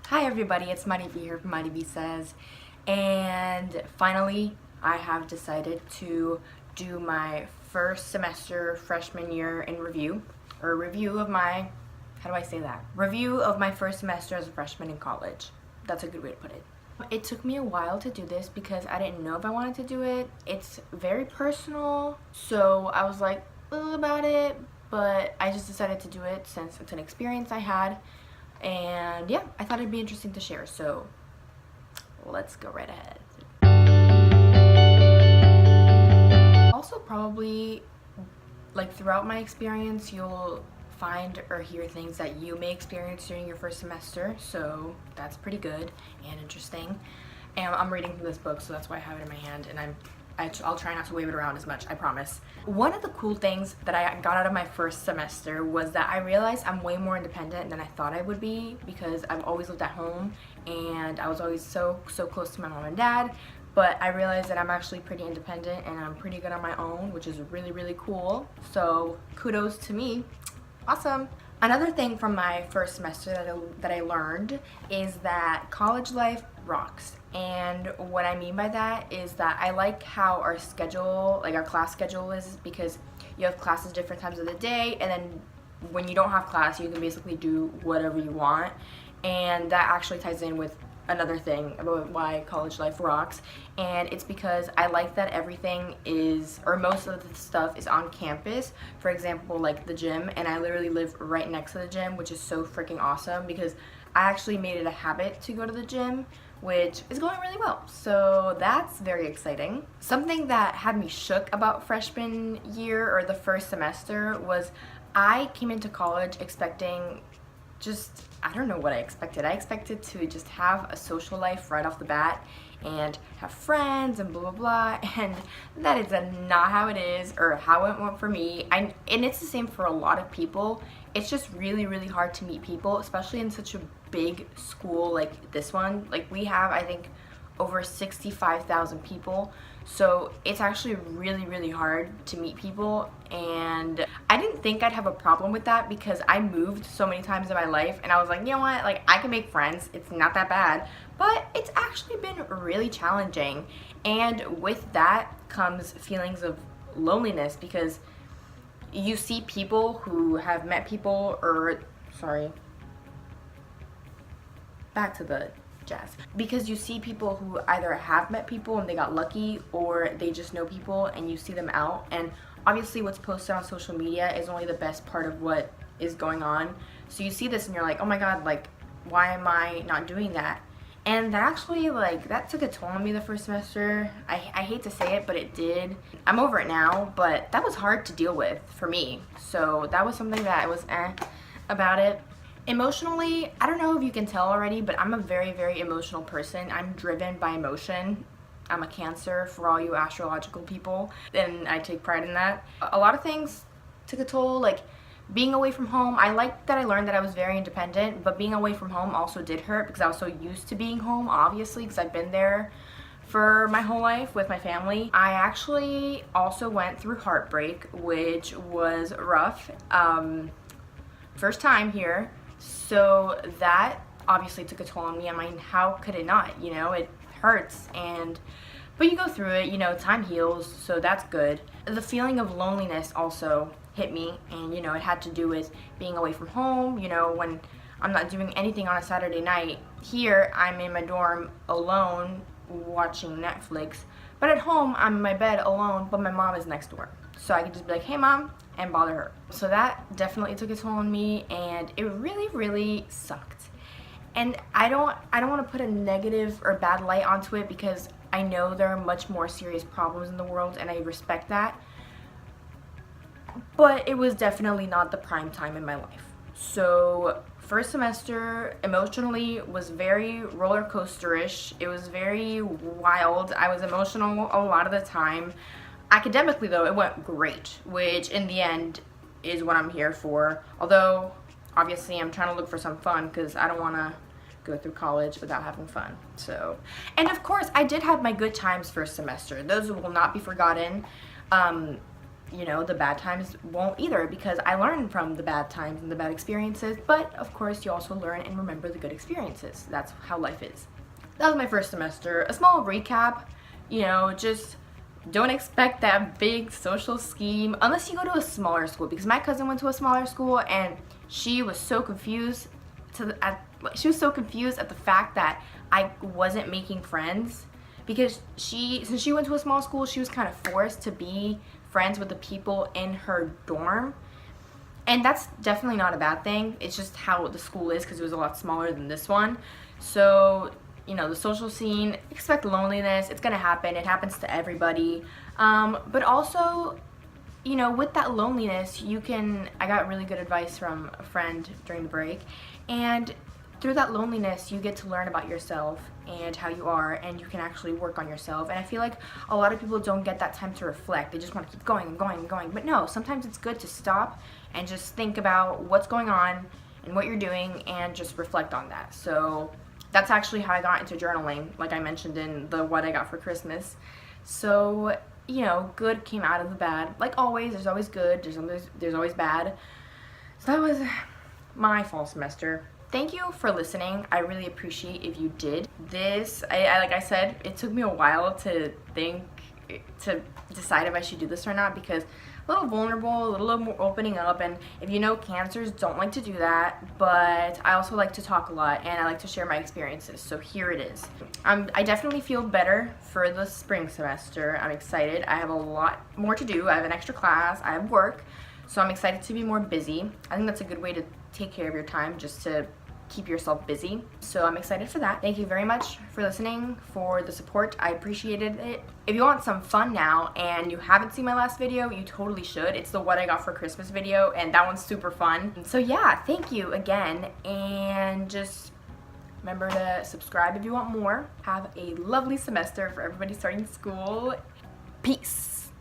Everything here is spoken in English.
Hi everybody, it's Marivi here from marivsays, and finally I have decided to do my first semester freshman year in review, or review of my, how do I say that? Review of my first semester as a freshman in college. That's a good way to put it. It took me a while to do this because I didn't know if I wanted to do it. It's very personal, so I was like about it, but I just decided to do it since it's an experience I had. And yeah, I thought it'd be interesting to share, so let's go right ahead. Also, probably, like, throughout my experience, you'll find or hear things that you may experience during your first semester, so that's pretty good and interesting. And I'm reading from this book, so that's why I have it in my hand, and I'll try not to wave it around as much, I promise. One of the cool things that I got out of my first semester was that I realized I'm way more independent than I thought I would be, because I've always lived at home and I was always so close to my mom and dad, but I realized that I'm actually pretty independent and I'm pretty good on my own, which is really cool. So kudos to me. Awesome. Another thing from my first semester that I learned is that college life rocks. And what I mean by that is that I like how our schedule, like our class schedule is, because you have classes different times of the day, and then when you don't have class, you can basically do whatever you want. And that actually ties in with another thing about why college life rocks, and it's because I like that everything is, or most of the stuff is on campus. For example, like the gym, and I literally live right next to the gym, which is so freaking awesome because I actually made it a habit to go to the gym, which is going really well. So that's very exciting. Something that had me shook about freshman year, or the first semester, was I came into college expecting I don't know what I expected. I expected to just have a social life right off the bat and have friends and blah blah blah, and that is not how it is, or how it went for me. And it's the same for a lot of people. It's just really hard to meet people, especially in such a big school like this one. Like, we have, I think, over 65,000 people, so it's actually really hard to meet people. And I didn't think I'd have a problem with that because I moved so many times in my life, and I was like, you know what, like, I can make friends, it's not that bad. But it's actually been really challenging, and with that comes feelings of loneliness, because you see people who have met people, or sorry, back to the jazz, because you see people who either have met people and they got lucky, or they just know people and you see them out, and obviously what's posted on social media is only the best part of what is going on. So you see this and you're like, oh my god, like, why am I not doing that? And that actually, like, that took a toll on me the first semester. I hate to say it, but it did. I'm over it now, but that was hard to deal with for me. So that was something that I was about it. Emotionally, I don't know if you can tell already, but I'm a very emotional person. I'm driven by emotion. I'm a Cancer, for all you astrological people, and I take pride in that. A lot of things took a toll, like being away from home. I like that I learned that I was very independent, but being away from home also did hurt because I was so used to being home, obviously, because I've been there for my whole life with my family. I actually also went through heartbreak, which was rough. First time here. So that obviously took a toll on me. I mean, how could it not? You know, it hurts, but you go through it, you know, time heals, so that's good. The feeling of loneliness also hit me, and you know, it had to do with being away from home. You know, when I'm not doing anything on a Saturday night, here I'm in my dorm alone watching Netflix, but at home I'm in my bed alone, but my mom is next door. So I could just be like, hey mom, and bother her. So that definitely took a toll on me, and it really sucked. And I don't want to put a negative or bad light onto it, because I know there are much more serious problems in the world, and I respect that. But it was definitely not the prime time in my life. So first semester emotionally was very roller coaster-ish. It was very wild. I was emotional a lot of the time. Academically though, it went great, which in the end is what I'm here for. Although obviously I'm trying to look for some fun, because I don't want to go through college without having fun. So, and of course I did have my good times first semester. Those will not be forgotten. you know, the bad times won't either, because I learned from the bad times and the bad experiences, but of course you also learn and remember the good experiences. That's how life is. That was my first semester. A small recap, you know, just don't expect that big social scheme unless you go to a smaller school, because my cousin went to a smaller school and she was so confused she was so confused at the fact that I wasn't making friends, because since she went to a small school, she was kind of forced to be friends with the people in her dorm. And that's definitely not a bad thing. It's just how the school is, because it was a lot smaller than this one. So, you know, the social scene, expect loneliness. It's gonna happen. It happens to everybody. But also, you know, with that loneliness, I got really good advice from a friend during the break. And through that loneliness, you get to learn about yourself and how you are, and you can actually work on yourself. And I feel like a lot of people don't get that time to reflect. They just want to keep going and going and going. But no, sometimes it's good to stop and just think about what's going on and what you're doing and just reflect on that. So that's actually how I got into journaling, like I mentioned in the what I got for Christmas. So, you know, good came out of the bad. Like always, there's always good, there's always bad. So that was my fall semester. Thank you for listening. I really appreciate if you did. This, like I said, it took me a while to decide if I should do this or not, because a little vulnerable, a little more opening up, and if you know, cancers don't like to do that, but I also like to talk a lot and I like to share my experiences, so here it is. I definitely feel better for the spring semester. I'm excited. I have a lot more to do. I have an extra class, I have work, so I'm excited to be more busy. I think that's a good way to take care of your time, just to keep yourself busy. So I'm excited for that. Thank you very much for listening, for the support. I appreciated it. If you want some fun now and you haven't seen my last video, you totally should. It's the what I got for Christmas video, and that one's super fun. So yeah, thank you again, and just remember to subscribe if you want more. Have a lovely semester for everybody starting school. Peace.